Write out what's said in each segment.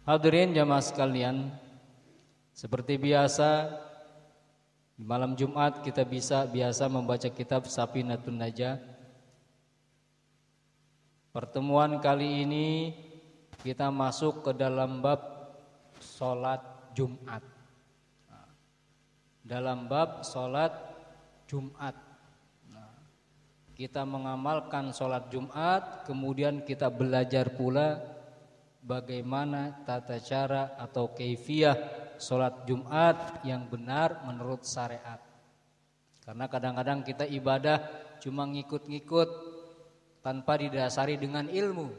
Hadirin jamaah sekalian, seperti biasa di malam Jumat kita biasa membaca kitab Safinatun Najah. Pertemuan kali ini kita masuk ke dalam bab sholat Jumat. Dalam bab sholat Jumat, kita mengamalkan sholat Jumat, kemudian kita belajar pula bagaimana tata cara atau kaifiyah sholat Jumat yang benar menurut syariat. Karena kadang-kadang kita ibadah cuma ngikut-ngikut tanpa didasari dengan ilmu.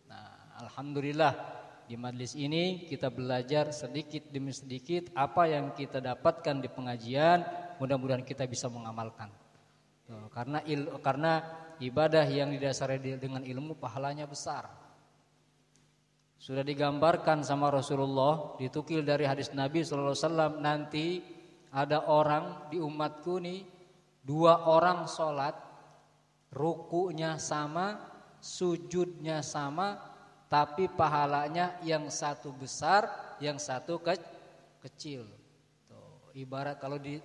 Nah, alhamdulillah di majlis ini kita belajar sedikit demi sedikit apa yang kita dapatkan di pengajian, mudah-mudahan kita bisa mengamalkan. Karena ibadah yang didasari dengan ilmu pahalanya besar. Sudah digambarkan sama Rasulullah, ditukil dari hadis Nabi SAW, nanti ada orang di umatku nih, 2 orang sholat, rukunya sama, sujudnya sama, tapi pahalanya yang satu besar, yang satu kecil. Tuh, ibarat kalau di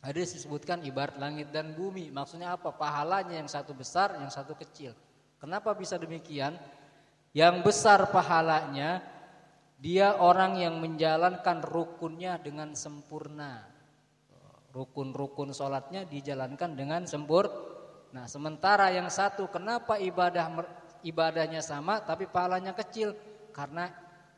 hadis disebutkan ibarat langit dan bumi, maksudnya apa? Pahalanya yang satu besar, yang satu kecil. Kenapa bisa demikian? Yang besar pahalanya dia orang yang menjalankan rukunnya dengan sempurna. Rukun-rukun sholatnya dijalankan dengan sempurna. Nah, sementara yang satu, kenapa ibadahnya sama tapi pahalanya kecil? Karena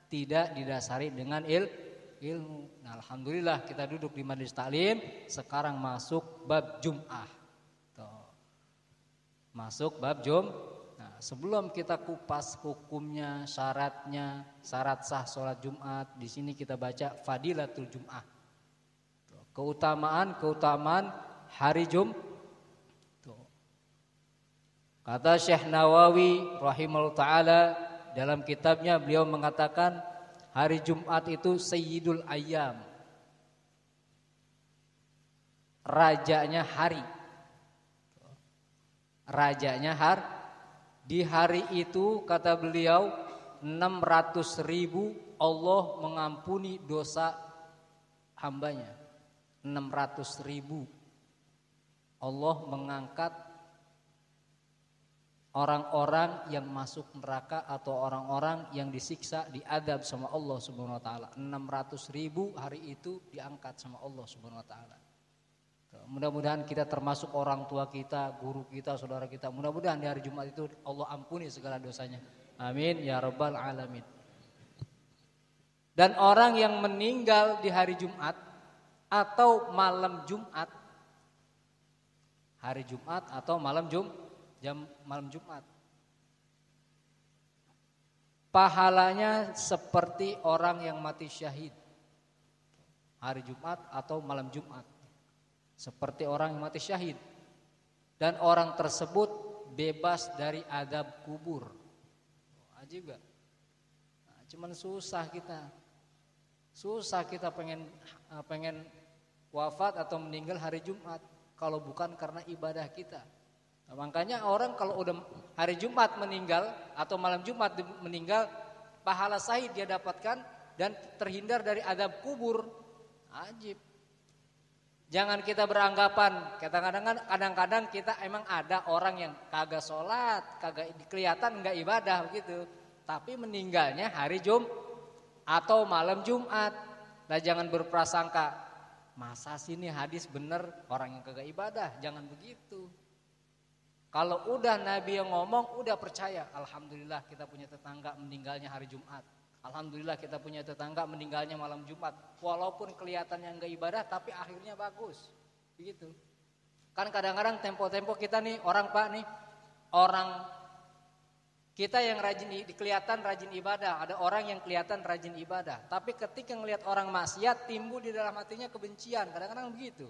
tidak didasari dengan ilmu. Nah, alhamdulillah kita duduk di majelis taklim, sekarang masuk bab Jum'ah. Masuk bab sebelum kita kupas hukumnya, syaratnya, syarat sah sholat Jumat, di sini kita baca Fadilatul Jum'ah. Keutamaan hari Jumat. Kata Syekh Nawawi rahimahullah taala dalam kitabnya, beliau mengatakan hari Jumat itu Sayyidul Ayyam. Rajanya hari. Rajanya hari. Di hari itu kata beliau 600.000 Allah mengampuni dosa hambanya. 600.000 Allah mengangkat orang-orang yang masuk neraka atau orang-orang yang disiksa, diadab sama Allah Subhanahu wa taala. 600.000 hari itu diangkat sama Allah Subhanahu wa taala. Mudah-mudahan kita termasuk orang tua kita, guru kita, saudara kita. Mudah-mudahan di hari Jumat itu Allah ampuni segala dosanya. Amin ya rabbal alamin. Dan orang yang meninggal di hari Jumat atau malam Jumat, hari Jumat atau malam Jumat, pahalanya seperti orang yang mati syahid. Hari Jumat atau malam Jumat, seperti orang yang mati syahid. Dan orang tersebut bebas dari azab kubur. Ajib gak? Nah, cuman susah kita pengen wafat atau meninggal hari Jumat kalau bukan karena ibadah kita. Nah, makanya orang kalau udah hari Jumat meninggal atau malam Jumat meninggal, pahala syahid dia dapatkan dan terhindar dari azab kubur. Ajib. Jangan kita beranggapan, kadang-kadang kita emang ada orang yang kagak sholat, kagak kelihatan enggak ibadah begitu, tapi meninggalnya hari Jumat atau malam Jumat. Nah, jangan berprasangka, masa sih ini hadis bener orang yang kagak ibadah, jangan begitu. Kalau udah Nabi yang ngomong, udah percaya. Alhamdulillah kita punya tetangga meninggalnya hari Jumat. Alhamdulillah kita punya tetangga meninggalnya malam Jumat. Walaupun kelihatannya enggak ibadah, tapi akhirnya bagus. Begitu. Kan kadang-kadang tempo-tempo kita nih, orang kita yang kelihatan rajin ibadah. Ada orang yang kelihatan rajin ibadah. Tapi ketika ngelihat orang maksiat, timbul di dalam hatinya kebencian. Kadang-kadang begitu.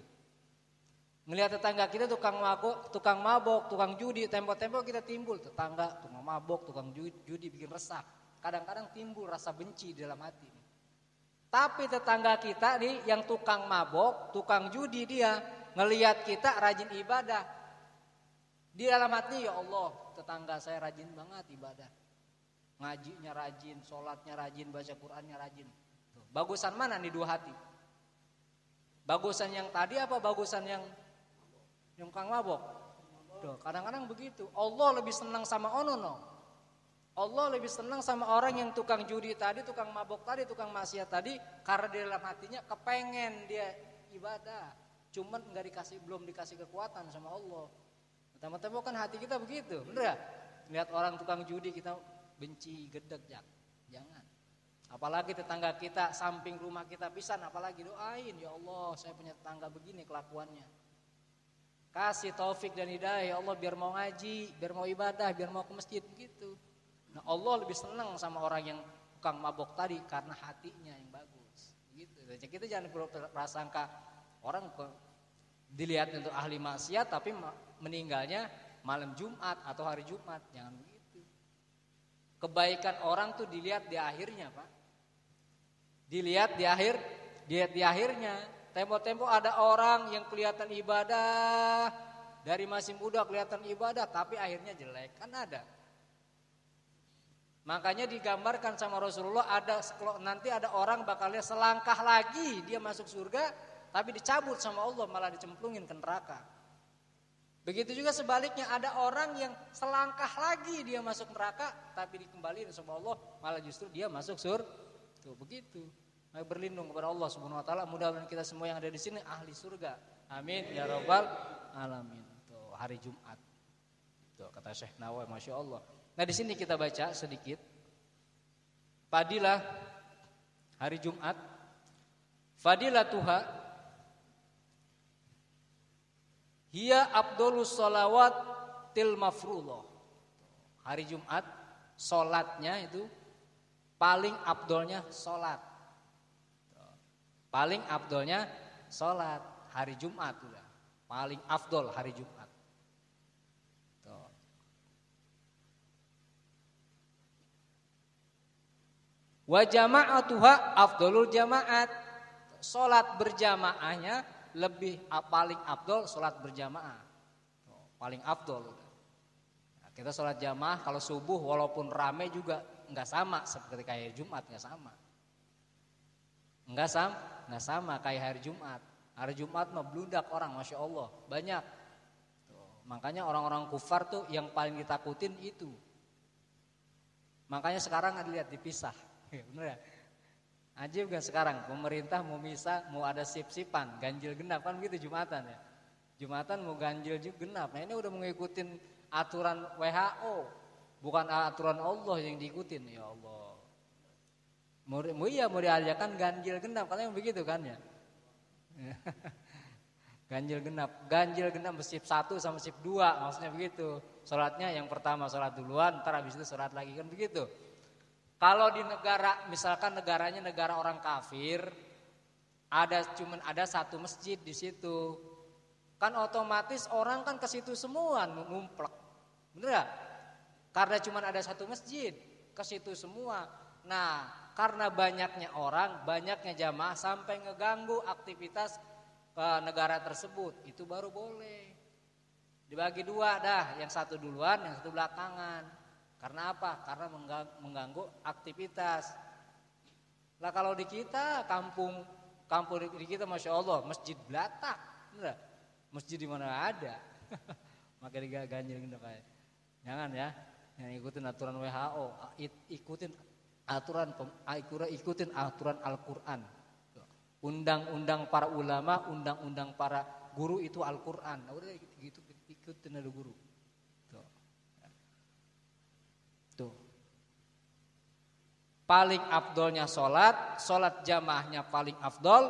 Ngelihat tetangga kita tukang mabok, tukang judi, tempo-tempo kita timbul. Tetangga, tukang mabok, tukang judi bikin resah. Kadang-kadang timbul rasa benci di dalam hati. Tapi tetangga kita nih yang tukang mabok, tukang judi, dia ngelihat kita rajin ibadah. Di dalam hati, ya Allah, tetangga saya rajin banget ibadah. ngajinya rajin, sholatnya rajin, baca Qur'annya rajin. Tuh. Bagusan mana nih dua hati? Bagusan yang tadi apa bagusan yang kang mabok? Tuh, kadang-kadang begitu. Allah lebih senang sama onono. Allah lebih senang sama orang yang tukang judi tadi, tukang mabok tadi, tukang maksiat tadi, karena di dalam hatinya kepengen dia ibadah. Cuman belum dikasih kekuatan sama Allah. Pertama-tama kan hati kita begitu, bener ya? Lihat orang tukang judi kita benci, gedeg, jangan. Apalagi tetangga kita samping rumah kita pisan, apalagi doain, ya Allah saya punya tetangga begini kelakuannya. Kasih taufik dan hidayah ya Allah biar mau ngaji, biar mau ibadah, biar mau ke masjid begitu. Nah Allah lebih senang sama orang yang tukang mabok tadi karena hatinya yang bagus. Begitu. Jadi kita jangan prasangka orang dilihat untuk ahli maksiat tapi meninggalnya malam Jumat atau hari Jumat, jangan begitu. Kebaikan orang tuh dilihat di akhirnya, Pak. Dilihat di akhirnya. Tempo-tempo ada orang yang kelihatan ibadah, dari masih muda kelihatan ibadah tapi akhirnya jelek, kan ada. Makanya digambarkan sama Rasulullah nanti ada orang bakalnya selangkah lagi dia masuk surga tapi dicabut sama Allah malah dicemplungin ke neraka. Begitu juga sebaliknya ada orang yang selangkah lagi dia masuk neraka tapi dikembaliin sama Allah malah justru dia masuk surga. Tuh begitu. Mari berlindung kepada Allah Subhanahu wa taala. Mudah-mudahan kita semua yang ada di sini ahli surga. Amin ya rabbal alamin. Tuh hari Jumat. Tuh kata Syekh Nawawi Masya Allah. Nah di sini kita baca sedikit. Fadilah hari Jumat. Fadilatuha hiya abdulus sholawat til mafruḍah. Hari Jumat solatnya itu paling abdolnya solat. Paling abdolnya solat hari Jumat udah. Paling afdol hari Jumat. Tuh. Wa jama'atuha afdolul jamaat. Solat berjamaahnya paling afdol solat berjamaah. Tuh, paling afdol. Nah, kita solat jamaah kalau subuh walaupun rame juga nggak sama seperti kayak Jumat, nggak sama. Nggak sama kayak hari Jumat. Hari Jumat mah bludak orang, Masya Allah, banyak. Tuh, makanya orang-orang kufar tuh yang paling ditakutin itu. Makanya sekarang dilihat dipisah, bener ya? Ajib kan sekarang pemerintah mau misah, mau ada sip-sipan, ganjil genap kan begitu Jumatan ya. Jumatan mau ganjil genap. Nah ini udah mengikutin aturan WHO, bukan aturan Allah yang diikutin ya Allah. Mau diadakan ganjil genap, kalian begitu kan ya? Ganjil genap sip 1 sama sip 2 maksudnya begitu. Salatnya yang pertama salat duluan, ntar habis itu salat lagi kan begitu. Kalau di negara misalkan negaranya negara orang kafir, cuman ada satu masjid di situ. Kan otomatis orang kan ke situ semua numplek. Bener gak? Karena cuman ada satu masjid, ke situ semua. Nah, karena banyaknya orang, banyaknya jamaah sampai ngeganggu aktivitas negara tersebut, itu baru boleh. Dibagi dua dah, yang satu duluan, yang satu belakangan. Karena apa? Karena mengganggu aktivitas. Lah kalau di kita kampung di kita Masya Allah masjid belatak, bener? Masjid di mana ada, makanya ganjil gitu kayak. Jangan ya, yang ikutin aturan WHO, ikutin aturan Al-Quran. Undang-undang para ulama, undang-undang para guru itu Al-Quran. Nah, udah gitu ikutin ada guru. Tuh. Paling afdolnya solat jamaahnya paling afdol.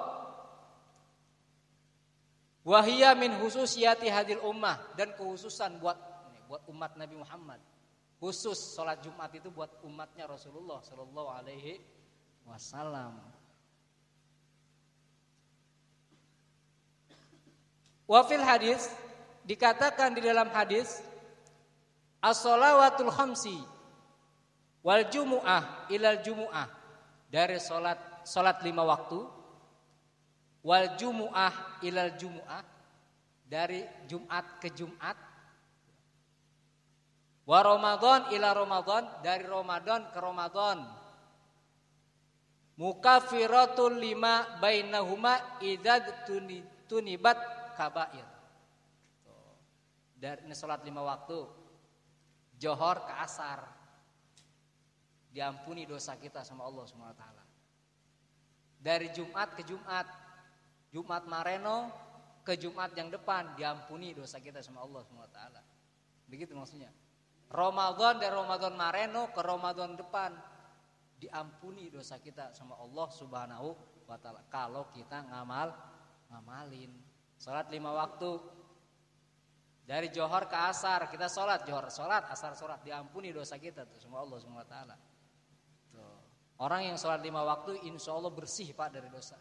Wahia min khususiyati hadil ummah, dan kekhususan buat umat Nabi Muhammad. Khusus solat Jumat itu buat umatnya Rasulullah Sallallahu Alaihi Wasallam. Wafil hadis dikatakan di dalam hadis as-shalawatul khamsi wal jumu'ah ilal jumu'ah, dari salat 5 waktu, wal jumu'ah ilal jumu'ah, dari Jumat ke Jumat, Wa Ramadan ila Ramadan, dari Ramadan ke Ramadan. Mukaffiratul lima bainahuma idza tunibat kabair. Dari salat 5 waktu, Johor ke Asar, diampuni dosa kita sama Allah Subhanahu wa taala. Dari Jumat ke Jumat, Jumat Mareno ke Jumat yang depan, diampuni dosa kita sama Allah Subhanahu wa taala. Begitu maksudnya. Ramadan dari Ramadan Mareno ke Ramadan depan, diampuni dosa kita sama Allah Subhanahu wa taala kalau kita ngamalin. Salat 5 waktu. Dari Johor ke Asar, kita sholat, Johor sholat, Asar sholat, diampuni dosa kita tuh sama Allah Subhanahu wa taala. Orang yang sholat 5 waktu insya Allah bersih Pak dari dosa.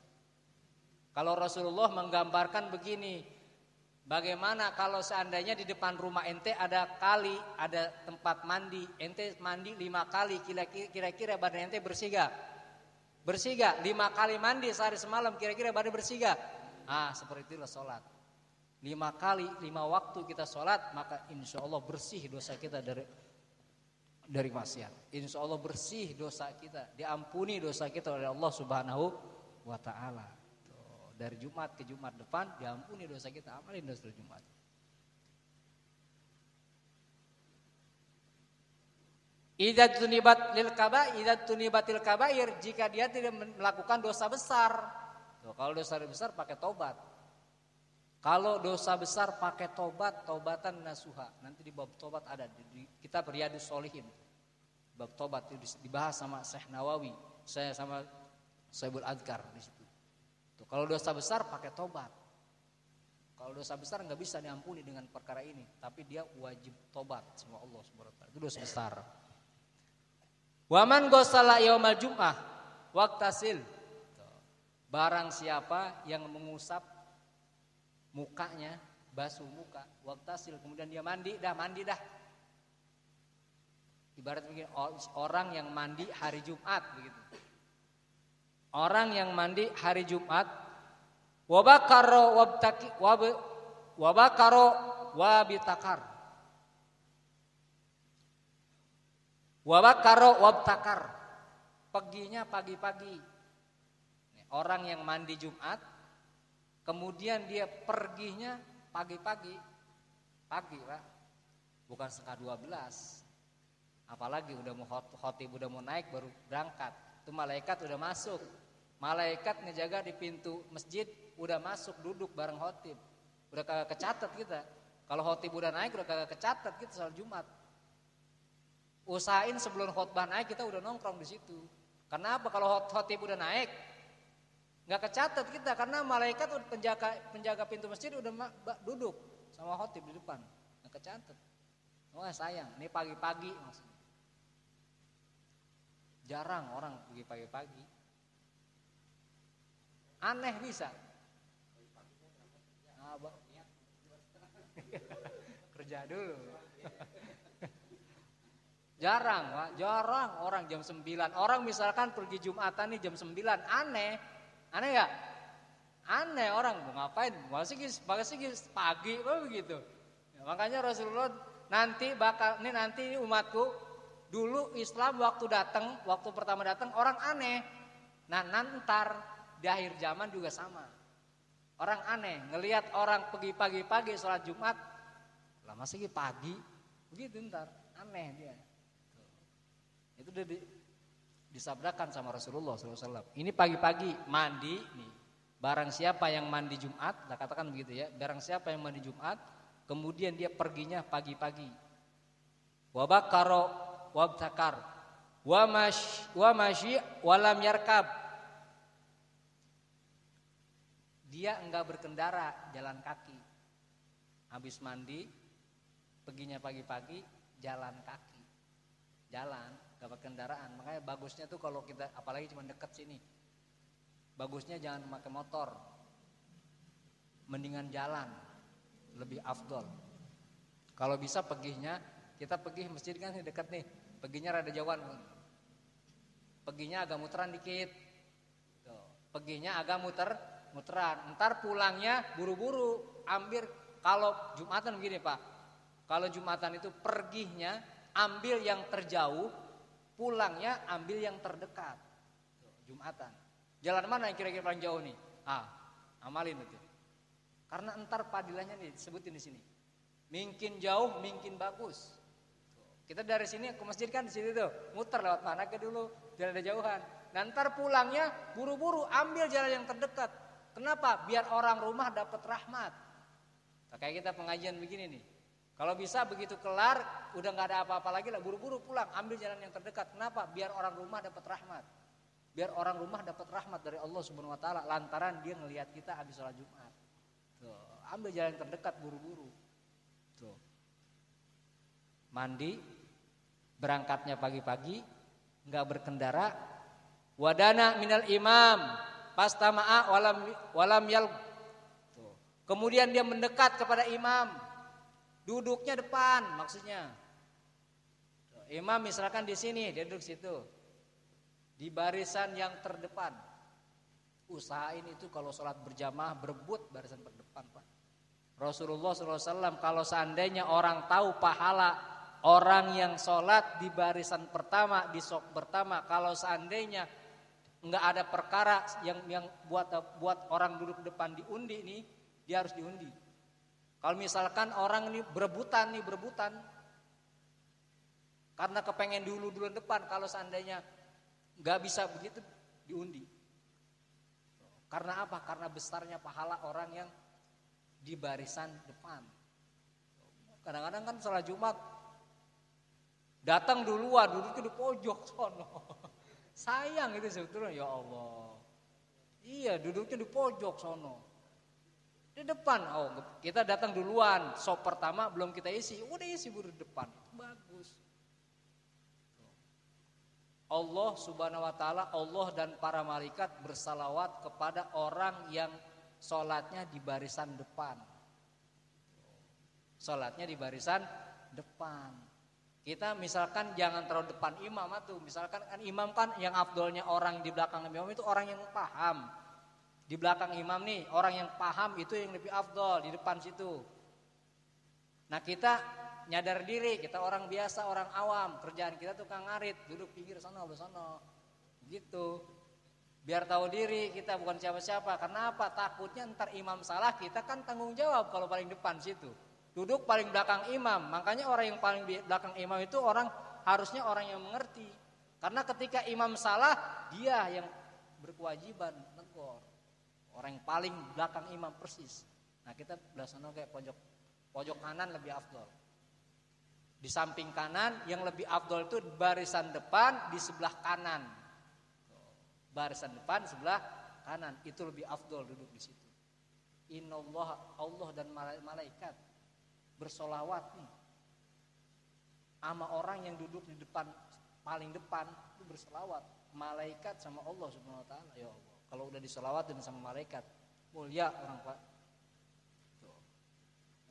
Kalau Rasulullah menggambarkan begini, bagaimana kalau seandainya di depan rumah ente ada kali, ada tempat mandi, ente mandi 5 kali, kira-kira badan ente bersih gak? Bersih gak? 5 kali mandi sehari semalam, kira-kira badan bersih gak? Seperti itulah sholat. 5 kali, 5 waktu kita sholat, maka insya Allah bersih dosa kita dari maksiat. Insya Allah bersih dosa kita, diampuni dosa kita oleh Allah Subhanahu wa taala. Dari Jumat ke Jumat depan diampuni dosa kita, amalin dosa Jumat. Idza tunibatil kabair, jika dia tidak melakukan dosa besar. Kalau dosa besar pakai tobat. Kalau dosa besar pakai tobat, tobatan nasuha. Nanti di bab tobat ada di kitab Riyadhus Shalihin. Bab tobat itu dibahas sama Syekh Nawawi, saya sama Syaibul Adhkar di situ. Tuh, kalau dosa besar pakai tobat. Kalau dosa besar nggak bisa diampuni dengan perkara ini, tapi dia wajib tobat sama Allah Subhanahu wa taala. Itu dosa besar. Waman ghasala yaumal jum'ah waqtasil. Barang siapa yang mengusap mukanya, basuh muka, waqtasil, kemudian dia mandi dah. Ibarat begini, orang yang mandi hari Jumat begitu. Orang yang mandi hari Jumat, wabakaro wabitakar. Wabakaro wabtakar. Paginya pagi-pagi. Orang yang mandi Jumat, kemudian dia perginya pagi-pagi. Pagi, Pak. Bukan setengah 12. Apalagi udah mau khotib, udah mau naik baru berangkat. Itu malaikat udah masuk. Malaikat ngejaga di pintu masjid, udah masuk duduk bareng khotib. Udah kagak kecatat kita. Kalau khotib udah naik udah kagak kecatat kita salat Jumat. Usahain sebelum khotbah naik kita udah nongkrong di situ. Kenapa? Kalau khotib udah naik nggak kecatat kita, karena malaikat penjaga pintu masjid udah duduk sama khotib di depan, nggak kecatat. Wah sayang, ini pagi-pagi maksudnya. Jarang orang pergi pagi-pagi. Aneh bisa. Kerja dulu. Jarang, Pak. Jarang orang jam 9. Orang misalkan pergi Jumatan nih jam 9, aneh. Aneh enggak? Aneh orang mau ngapain? Masih pagi begitu. Ya, makanya Rasulullah nanti umatku dulu Islam waktu pertama datang orang aneh. Nah, nantar di akhir zaman juga sama. Orang aneh, ngelihat orang pergi pagi-pagi sholat Jumat, lah masih pagi, begitu ntar aneh dia. Itu udah disabdakan sama Rasulullah SAW. Ini pagi-pagi mandi nih. Barang siapa yang mandi Jumat, nah katakan begitu ya. Barang siapa yang mandi Jumat, kemudian dia perginya pagi-pagi. Wabakaro wabtakar, wamashi walam yarkab. Dia enggak berkendara, jalan kaki. Habis mandi, perginya pagi-pagi, jalan kaki. Jalan, enggak pakai kendaraan. Makanya bagusnya tuh kalau kita, apalagi cuma dekat sini, bagusnya jangan pakai motor. Mendingan jalan, lebih afdol. Kalau bisa perginya, kita pergi masjid kan dekat nih, perginya rada jauhan. Perginya agak muteran dikit. Tuh, perginya agak muteran. Ntar pulangnya buru-buru, ambil. Kalau Jumatan begini Pak, kalau Jumatan itu perginya ambil yang terjauh, pulangnya ambil yang terdekat. Jumatan. Jalan mana yang kira-kira paling jauh nih? Amalin itu. Karena entar padilannya nih disebutin di sini. Mungkin jauh, mungkin bagus. Kita dari sini ke masjid kan di sini tuh, muter lewat mana ke dulu, jalan ada jauhan. Nanti pulangnya buru-buru ambil jalan yang terdekat. Kenapa? Biar orang rumah dapat rahmat. Nah, kayak kita pengajian begini nih. Kalau bisa begitu kelar, udah nggak ada apa-apa lagi lah, buru-buru pulang, ambil jalan yang terdekat. Kenapa? Biar orang rumah dapat rahmat. Biar orang rumah dapat rahmat dari Allah Subhanahu wa taala lantaran dia ngelihat kita habis sholat Jumat. Tuh, ambil jalan yang terdekat buru-buru. Tuh. Mandi, berangkatnya pagi-pagi, nggak berkendara. Wadana minal imam, pastama'a walam yal. Kemudian dia mendekat kepada imam, duduknya depan, maksudnya. Imam misalkan di sini, dia duduk situ, di barisan yang terdepan. Usahain itu kalau sholat berjamaah berebut barisan terdepan, Pak. Rasulullah SAW kalau seandainya orang tahu pahala orang yang sholat di barisan pertama, di saf pertama, kalau seandainya nggak ada perkara yang buat orang duduk depan diundi nih, dia harus diundi. Kalau misalkan orang ini berebutan karena kepengen dulu depan, kalau seandainya nggak bisa begitu diundi. Karena apa? Karena besarnya pahala orang yang di barisan depan. Kadang-kadang kan sholat Jumat datang duluan, duduknya di pojok sono. Sayang itu sebetulnya, ya Allah. Iya, duduknya di pojok sono. Di depan, kita datang duluan, sop pertama belum kita isi, udah isi buru di depan. Bagus. Allah Subhanahu wa taala, Allah dan para malaikat bersalawat kepada orang yang sholatnya di barisan depan. Sholatnya di barisan depan. Kita misalkan jangan terlalu depan imam tuh. Misalkan kan imam kan yang afdolnya orang di belakang imam itu orang yang paham. Di belakang imam nih orang yang paham itu yang lebih afdol di depan situ. Nah kita nyadar diri, kita orang biasa, orang awam, kerjaan kita tukang ngarit, duduk pinggir sana gitu. Biar tahu diri kita bukan siapa-siapa. Karena apa? Takutnya ntar imam salah, kita kan tanggung jawab kalau paling depan situ. Duduk paling belakang imam. Makanya orang yang paling belakang imam itu harusnya orang yang mengerti. Karena ketika imam salah, dia yang berkewajiban negor. Orang yang paling belakang imam persis. Nah kita belah sana kayak pojok kanan lebih afdol. Di samping kanan yang lebih afdol itu barisan depan di sebelah kanan. Barisan depan sebelah kanan itu lebih afdol duduk di situ. Innallaha, Allah dan malaikat bersolawat nih sama orang yang duduk di depan, paling depan itu bersolawat. Malaikat sama Allah Subhanahu wa taala, ya Allah. Kalau udah disolawatin sama malaikat, mulia orang Pak. Tuh.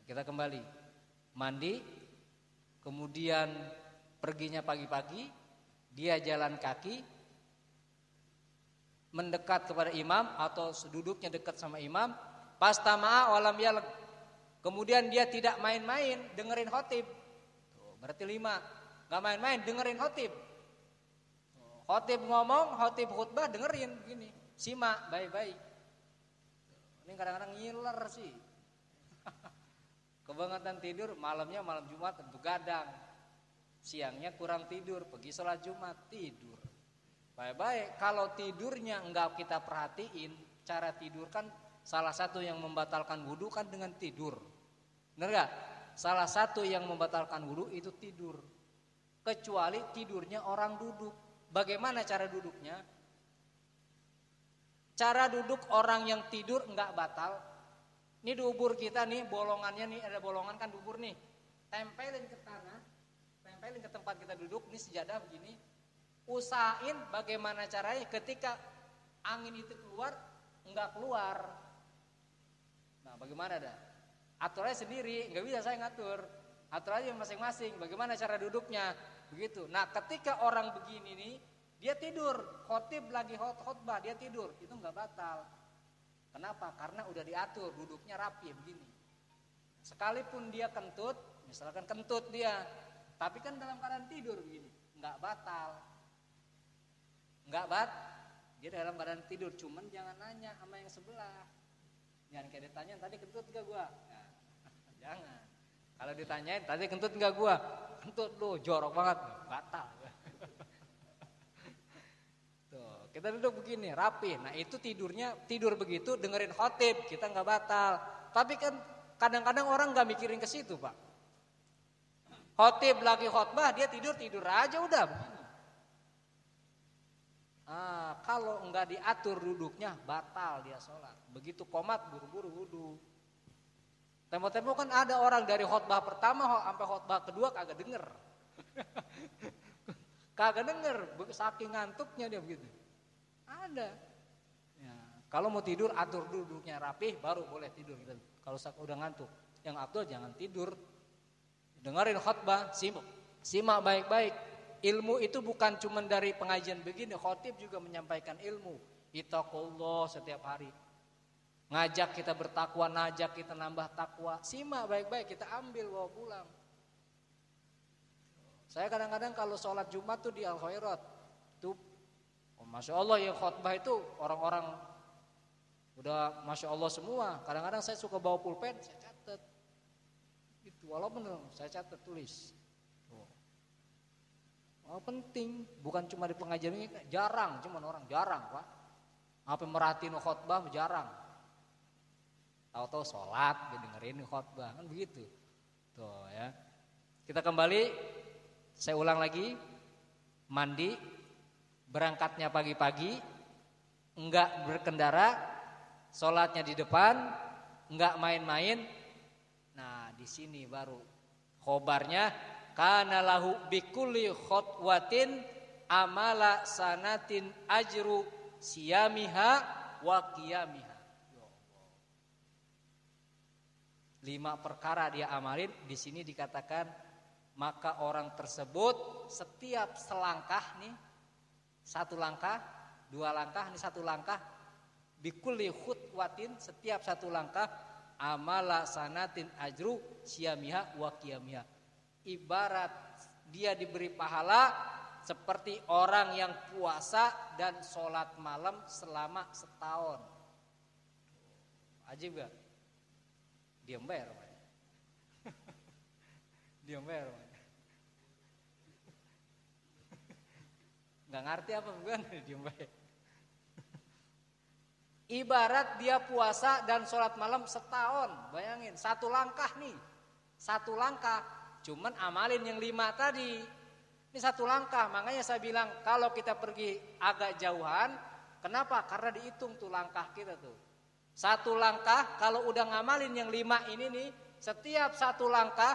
Kita kembali mandi, kemudian perginya pagi-pagi, dia jalan kaki mendekat kepada imam atau duduknya dekat sama imam, pastama'a walam yalag. Kemudian dia tidak main-main dengerin khotib. Tuh, berarti 5. Gak main-main dengerin khotib. Khotib ngomong, khotib khutbah dengerin begini. Simak baik-baik. Ini kadang-kadang ngiler sih. Kebangetan tidur, malamnya malam Jumat tentu gadang. Siangnya kurang tidur, pergi sholat Jumat tidur. Baik-baik, kalau tidurnya enggak kita perhatiin, cara tidur kan salah satu yang membatalkan wudu kan dengan tidur. Benar gak? Salah satu yang membatalkan wudu itu tidur. Kecuali tidurnya orang duduk. Bagaimana cara duduknya? Cara duduk orang yang tidur enggak batal. Ini dubur kita nih, bolongannya nih, ada bolongan kan dubur nih. Tempelin ke tanah, tempelin ke tempat kita duduk, ini sejadah begini. Usahain bagaimana caranya ketika angin itu keluar, enggak keluar. Nah bagaimana dah? Atur aja sendiri, enggak bisa saya ngatur. Atur aja masing-masing, bagaimana cara duduknya. Begitu. Nah ketika orang begini nih, dia tidur. Khotib lagi khotbah, dia tidur. Itu enggak batal. Kenapa? Karena udah diatur, duduknya rapi begini. Sekalipun dia kentut, misalkan kentut dia, Tapi kan dalam keadaan tidur begini, nggak batal. Dia dalam keadaan tidur, cuman jangan nanya sama yang sebelah. Jangan kayak ditanya tadi kentut gak gua. Nah, jangan. Kalau ditanyain tadi kentut gak gua? Kentut lu jorok banget, batal. Tuh, kita duduk begini, rapi. Nah, itu tidur begitu dengerin khotib, kita nggak batal. Tapi kan kadang-kadang orang nggak mikirin ke situ, Pak. Khotib lagi khotbah, dia tidur aja udah begini. Kalau enggak diatur duduknya, batal dia sholat. Begitu komat, buru-buru wudu. Tempo-tempo kan ada orang dari khotbah pertama sampai khotbah kedua kagak denger. Kagak denger, saking ngantuknya dia begitu. Ada. Ya, kalau mau tidur, atur duduknya rapih, baru boleh tidur. Kalau udah ngantuk, yang afdal jangan tidur. Dengerin khotbah, simak baik-baik. Ilmu itu bukan cuma dari pengajian begini, khotib juga menyampaikan ilmu. Ittaqullah setiap hari. Ngajak kita bertakwa, ngajak kita nambah takwa. Simak baik-baik, kita ambil bawa pulang. Saya kadang-kadang kalau sholat Jumat tuh di Al-Khairat, tuh, Masya Allah ya khotbah itu orang-orang udah Masya Allah semua. Kadang-kadang saya suka bawa pulpen, saya catat. Itu walaupun saya catat tulis. Oh, penting, bukan cuma di pengajian ini, jarang, cuman orang jarang, Pak. Apa merhatiin khotbah jarang. Tahu-tahu sholat, dia dengerin khotbah, kan begitu. Tuh ya. Kita kembali, saya ulang lagi, mandi, berangkatnya pagi-pagi, enggak berkendara, sholatnya di depan, enggak main-main. Nah, di sini baru khobarnya. Kana lahu bikulli khotwatin amala sanatin ajru siyamiha wa qiyamiha. 5 perkara dia amalin, di sini dikatakan maka orang tersebut setiap selangkah nih, 1 langkah, 2 langkah, nih 1 langkah, bikulli khutwatin setiap 1 langkah amala sanatin ajru siyamiha wa qiyamiha. Ibarat dia diberi pahala seperti orang yang puasa dan sholat malam selama setahun. Ajib gak? Diam bayar. Diam bayar. Gak ngerti apa bukan? Diam bayar. Ibarat dia puasa dan sholat malam setahun. Bayangin, 1 langkah nih. 1 langkah. Cuman amalin yang 5 tadi. Ini 1 langkah. Makanya saya bilang kalau kita pergi agak jauhan. Kenapa? Karena dihitung tuh langkah kita tuh. 1 langkah kalau udah ngamalin yang 5 ini nih. Setiap 1 langkah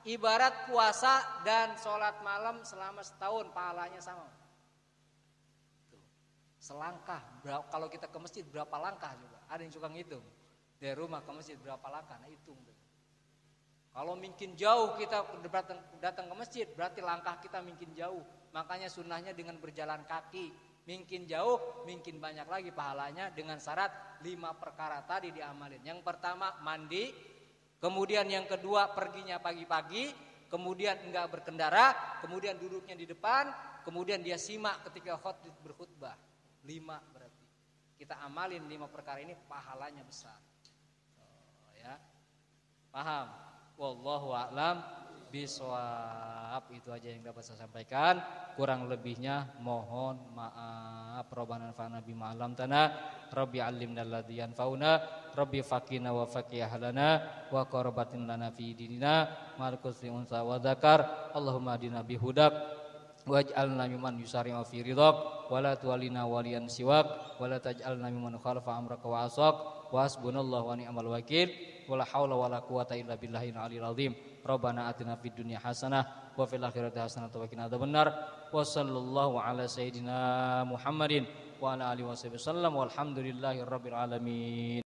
ibarat puasa dan sholat malam selama setahun. Pahalanya sama. Tuh. Selangkah. Kalau kita ke masjid berapa langkah juga. Ada yang suka ngitung. Dari rumah ke masjid berapa langkah. Nah hitung tuh. Kalau mungkin jauh kita datang ke masjid, berarti langkah kita mungkin jauh. Makanya sunnahnya dengan berjalan kaki. Mungkin jauh, mungkin banyak lagi pahalanya dengan syarat 5 perkara tadi diamalin. Yang pertama mandi, kemudian yang kedua perginya pagi-pagi, kemudian enggak berkendara, kemudian duduknya di depan, kemudian dia simak ketika khotib berkhutbah. 5 berarti. Kita amalin 5 perkara ini pahalanya besar. Oh, ya. Paham? Wallahu a'lam bishawab. Itu aja yang dapat saya sampaikan. Kurang lebihnya mohon maaf. Rabbana anfa'na bima 'allamtana, Rabbi 'allimna alladzi yanfa'una, Rabbi faqina wa faqih ahlana wa qurbatin lana fi dinina ma'al kusri unsa wa dzakar. Allahumma adina bihudak waj'alna mimman yusari'u fi ridhaq wa la tuwallina waliyan siwak wa la taj'alna mimman khalafa amraka wa asaq. Wa hasbunallahu wa ni'mal wakil. Wala haula wala quwata illa billahil aliyil azim. Rabbana atina fid dunya hasanah wa fil akhirati hasanah wa qina adzabannar. Wa sallallahu ala sayidina Muhammadin wa ala alihi wasallam walhamdulillahi rabbil alamin.